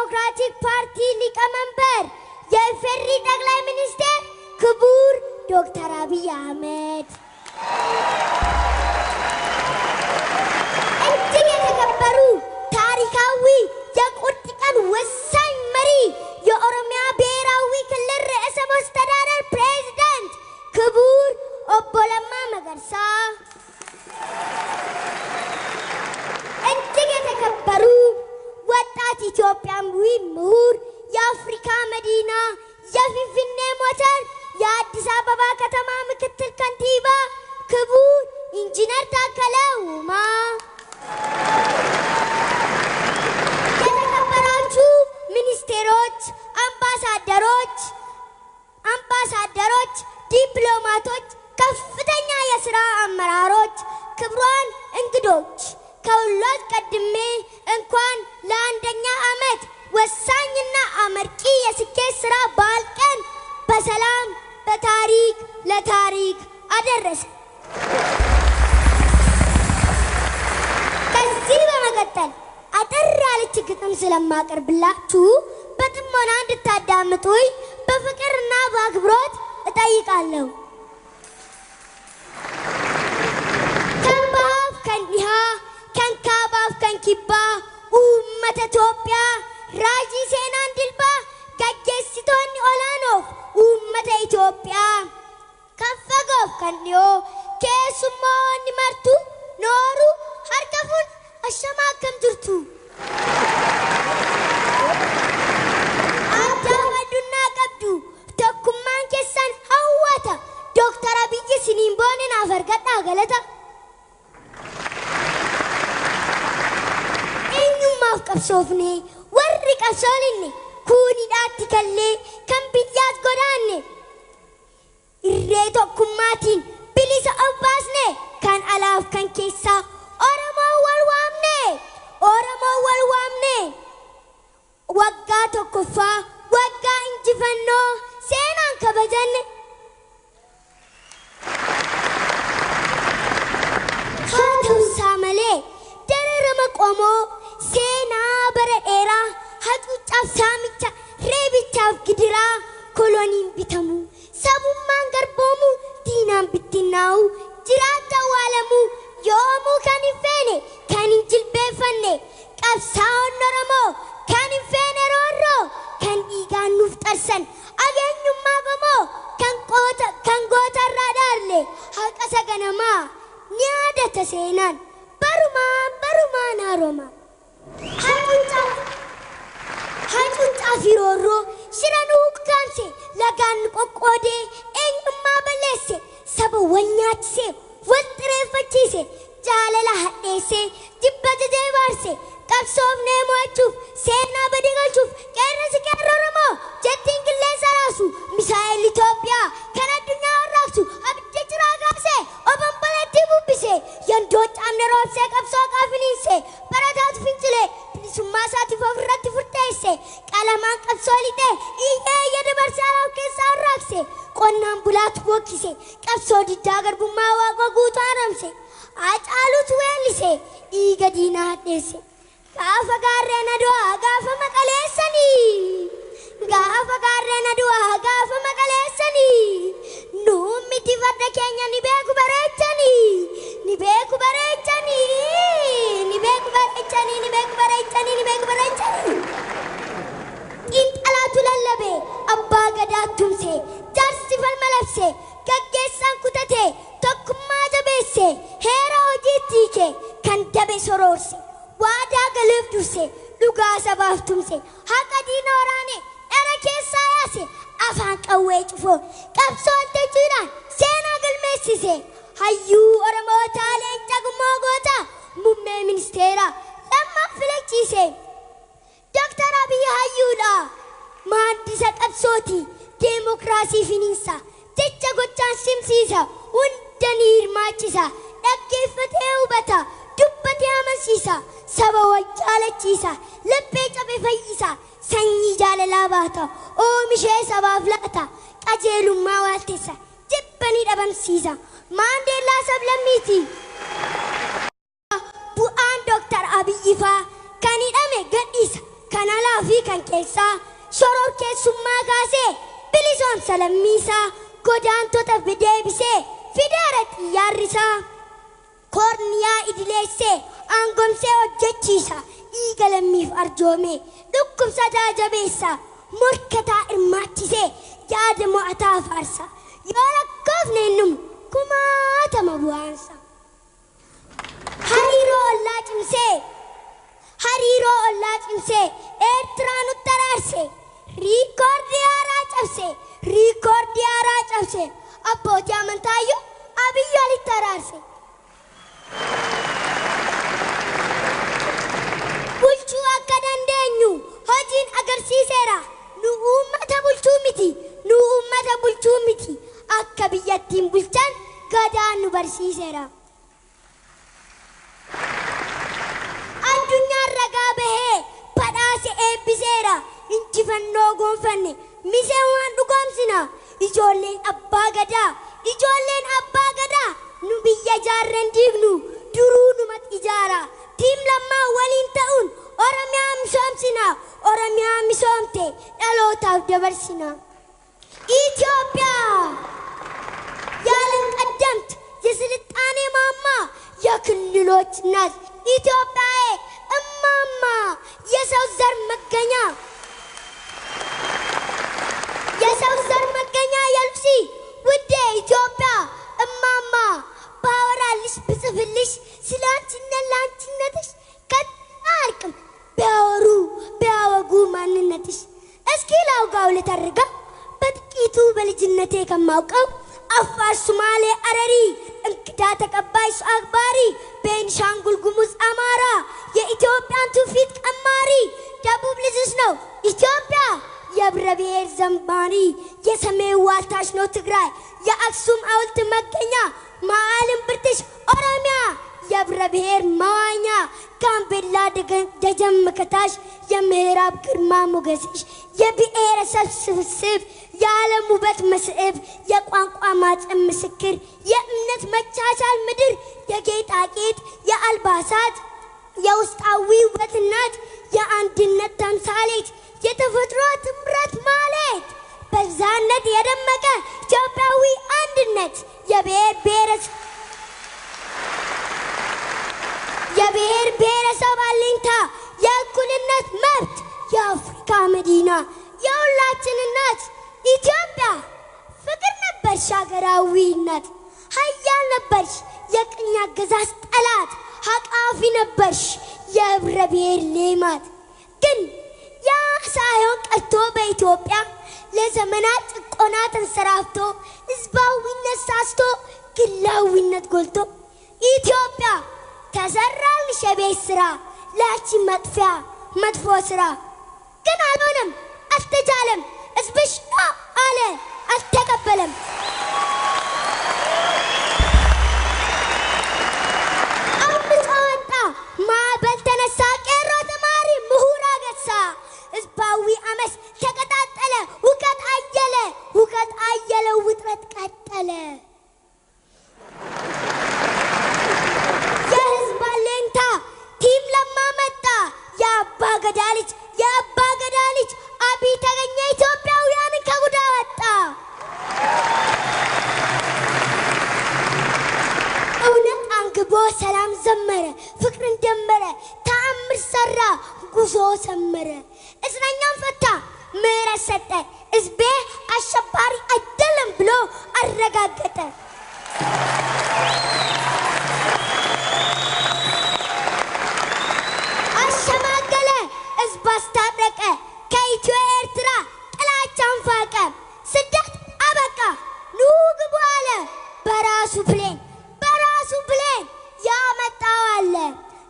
ዴሞክራቲክ ፓርቲ ሊቀመንበር የኢፌዴሪ ጠቅላይ ሚኒስትር ክቡር ዶክተር አብይ አህመድ እጅግ የተከበሩ ታሪካዊ የቁርጥ ቀን ወሳኝ መሪ የኦሮሚያ ብሔራዊ ክልል ርዕሰ መስተዳድር ፕሬዝዳንት ክቡር ኦቦ ለማ መገርሳ እጅግ የተከበሩ ወጣት ኢትዮጵያዊ ምሁር የአፍሪካ መዲና የፊንፊኔ ሞተር የአዲስ አበባ ከተማ ምክትል ከንቲባ ክቡር ኢንጂነር ታከለ ኡማ የተከበራችሁ ሚኒስቴሮች፣ አምባሳደሮች፣ ዲፕሎማቶች፣ ከፍተኛ የሥራ አመራሮች፣ ክቡራን እንግዶች ከሁሉ አስቀድሜ እንኳን ለአንደኛ ዓመት ወሳኝና አመርቂ የስኬት ሥራ በዓል ቀን በሰላም ለታሪክ አደረሰ። ከዚህ በመቀጠል አጠር ያለች ግጥም ስለማቀርብላችሁ በጥሞና እንድታዳምጡኝ በፍቅርና በአክብሮት እጠይቃለሁ። ከንባፍ ከንዲሃ ከንካባፍ ከንኪባ ኡመተ ኢትዮጵያ ራጂ ሴናን ድልባ ገጌሲቶኒ ኦላኖፍ ኡመተ ኢትዮጵያ ከፈጎፍ ከንዲዮ ኬሱሞኒ መርቱ ኖሩ ሀርከፉን አሸማከም ጅርቱ አጃፈዱና ቀብዱ ተኩማን ኬሳን ሀዋታ ዶክተር አብይ ሲኒምቦንን አፈርገጣ ገለታ እኙማፍ ቀብሶፍኔ ወሪ ቀብሶልኔ ኩኒዳatti kallee kan biyyaas godaanne irree tokkummaatiin bilisa obbaasne kan alaaf kan keessaa Oromoo wal waamne waggaa tokkoffaa waggaa injifannoo seenaan kabajanne haa ta'uusaa malee dararama qomoo seenaa bara dheeraa hacuucaaf saamicha reebichaaf gidiraa koloniin bitamu sabummaan garboomu diinaan bittinnaa'u jiraata awwaalamuu yoomuu kan hin feene kan hin jilbeeffanne qabsaa'onni Oromoo kan hin feene roorroo kan dhiigaan nuuf xarsan ageenyummaa qomoo kan gootarraa dhaarle haqa saganamaa ni yaadata seenaan barumaan haaroma hacuucaa fi roorroo shiranuu kaamse lagaan qoqqoodee eenyummaa balleesse saba wal nyaachise wal xireeffachiise jaalala hadheesse jibba jajeebaarse qabsoofnee mo'achuuf seenaa badii galchuuf qeerransi qeerroo Oromoo jettiin qilleensa raasu misaa'el Itoophiyaa kan addunyaa warraaqsu abidda jiraa kaasee obomboleetti bubbise yandoo caamne roobsee qabsoo qaafiniinse barataatu fincilee bilisummaa isaatiif ofirratti furteesse qalamaan qabsoo lixee iyyee dabarsee alaaf keessaa warraaqse qonnaan bulaatu bokkise qabsoo diddaa garbummaa waaqa guutuu haramse Hacaaluutu weellise dhiiga diinaa hadheesse gaafa gaarreen adu'aa gaafa maqaleessanii nuun miti farda keenya ni beeku bareechanii xiinxalaatu lallabee abbaa gadaa tumse jaarsi falma labse gaggeessaan kutate tokkummaa jabeesse heera hojiitti hiike kan dabe soroorse waadaa galeef durse dhugaa sabaaf tumse haqa diina waraane dhara keessaa yaase afaan qawwee cufoo qabsooltee jiidhaan seenaa galmeessise hayyuu Oromoo leenca gummoo goota muummee ministeeraa lammaan filachiise Dr. Abiy hayyuudha maaddisa qabsooti deemokiraasii finiinsa jecha gochaan simsiisa hunda ni hirmaachisa dhaggeeffatee hubata dubbatee amansiisa saba wal jaalachiisa laphee cabe fayyisa sanyii jaalalaa baata oomishee sabaaf laata qajeelummaa waalteessa jibbanii dhabamsiisa Maandeellaa sablammiiti bu'aan Dr. Abiy faa kan hidhame gadhiisa kan alaa fi kan keessa shoror keessummaa kaase bilisoom salammiisa godaantota deebisee fidara xiyyaarrisa korniyaa idileesse angomsee hojjechiisa dhiigalammiif arjoome dhukkubsataa jabeessa morkataa irmaachisee yaada mo'ataa faarsa yoo lakkoofne innum kumaatama bu'aansa hariiroo ollaa cimsee Eertiraa nutti araarse riikoordii haaraa cabse abbootii amantaayyoo Abiyyi walitti araarse bulchuu akka dandeenyu hojiin agarsiiseera nu uummata bulchuu miti akka biyyattiin bulchan gadaan nu barsiiseera addunyaan ragaa bahee badhaase eebbiseera injifannoo gonfanne misee waan dhugoomsina ijoolleen abbaa gadaa nu biyya jaarren diignu duruu numat ijaara tiim lammaa waliin ta'uun oromiyaa misoomte dhalootaaf dabarsina ኢትዮጵያ ያለን ቀደምት የስልጣኔ ማማ የክልሎች ናት ኢትዮጵያ እማማ የሰው ዘር መገኛ የልሲ ውዴ ኢትዮጵያ እማማ ባወራልሽ ብጽፍልሽ ስላንቺነትሽ ከታርቅም ቢያወጉ ማንነትሽ እስኪ ላውጋው ልተርጋ በጥቂቱ በልጅነቴ ከማውቀው አፋር ሶማሌ አረሪ እንግዳ ተቀባይ አክባሪ ቤንሻንጉል ጉሙዝ አማራ የኢትዮጵያን ትውፊት ቀማሪ ደቡብ ልጅሽ ነው ኢትዮጵያ የብረ ብሔር ዘማሪ የሰሜን ዋልታሽ ነው ትግራይ የአክሱም ሐውልት መገኛ ማዕልም ብርትሽ ኦሮሚያ የብረ ብሔር መዋኛ ጋምቤላ ደጀን መከታሽ የምዕራብ ግርማ ሞገስሽ የብሔረሰብ ስብስብ የዓለም ውበት መስህብ የቋንቋ ማዕፀን ምስክር የእምነት መቻቻል ምድር የጌጣጌጥ የአልባሳት የውስጣዊ ውበት እናት የአንድነት ተምሳሌት የተፈጥሮ ትምረት ማለት በዛነት የደመቀ ኢትዮጵያዊ አንድነት የብሔር ብሔረሰብ አለኝታ የእኩልነት መብት የአፍሪካ መዲና የሁላችን እናት ኢትዮጵያ ፍቅር ነበርሽ ሀገራዊ እናት ኃያል ነበርሽ የቅኝ አገዛዝ ጠላት አቃፊ ነበርሽ የህብረ ብሔር ሌማት ግን ያ ሳይሆን ቀርቶ በኢትዮጵያ ለዘመናት ጭቆና ተንሰራፍቶ ህዝባዊነት ሳስቶ ግላዊነት ጎልቶ ኢትዮጵያ ተሰራልሽ የቤት ስራ ላቺ መጥፎ ስራ ግን አልሆነም አልተቻለም ህዝብሽ አለ አልተቀበለም ማዕበል ተነሳ ቄሮ ተማሪ ምሁር አገሳ ህዝባዊ አመፅ ተቀጣጠለ ሁከት አየለ ውጥረት ቀጠለ የህዝብ አለኝታ ቲም ለማ መጣ የአባ ገዳ ልጅ አብይ ተገኘ ኢትዮጵያውያንን ከጉዳ ወጣ እውነት አንግቦ ሰላም ዘመረ ፍቅርን ደመረ ተአምር ሰራ ጉዞ ሰመረ እስረኛን ፈታ ምህረት ሰጠ ህዝቤ አሸባሪ አይደለም ብሎ አረጋገጠ አሸማገለ ህዝብ አስታረቀ ከኢትዮ ኤርትራ ጥላቻን ፋቀ ስደት አበቃ ኑ ግቡ አለ በራሱ ፕሌን ያመጣው አለ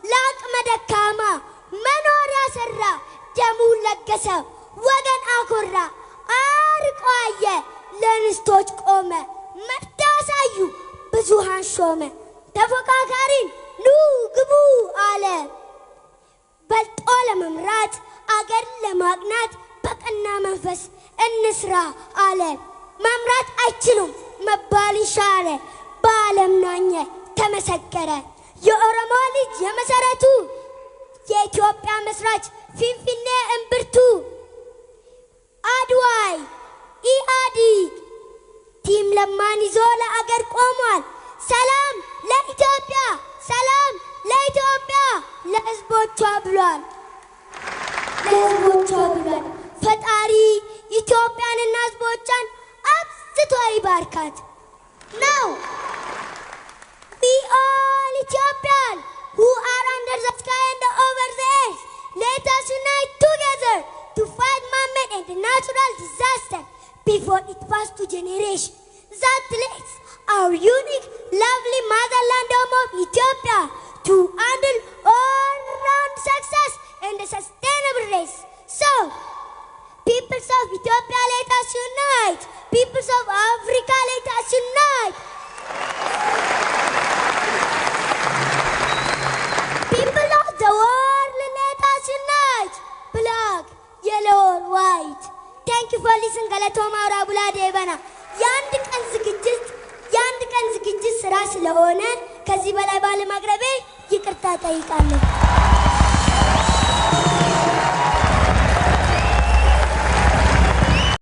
ለአቅመ ደካማ መኖሪያ ሰራ ደሙን ለገሰ ወገን አኮራ አርቆ አየ ለንስቶች ቆመ መርታ አሳዩ ብዙሃን ሾመ ተፎካካሪን ኑ ግቡ አለ በልጦ ለመምራት አገር ለማቅናት በቀና መንፈስ እንስራ አለ መምራት አይችሉም መባል ይሻለ በዓለም ናኘ ተመሰከረ የኦሮሞ ልጅ የመሰረቱ የኢትዮጵያ መስራች ፊንፊኔ እምብርቱ ይዞ ለአገር ቆሟል ሰላም ለኢትዮጵያ ሰላም ለኢትዮጵያ ለሕዝቦቿ ብሏል ፈጣሪ ኢትዮጵያንና ሕዝቦቿን አብዝቶ ይባርካት Now we all Ethiopian who are under the sky and over the earth, let us unite together to fight man-made and natural disaster before it passes to generation that leads our unique, lovely motherland home of Ethiopia to handle all-round success and a sustainable race. So, peoples of Ethiopia, let us unite. Peoples of Africa, let us unite. People of the world, let us unite. Black, yellow, white. Thank you for listening. Galatoma Rabula Devana. Yand kan zikijit sera ስለሆነ ከዚህ በላይ ባለ ማቅረቤ ይቅርታ ጠይቃለሁ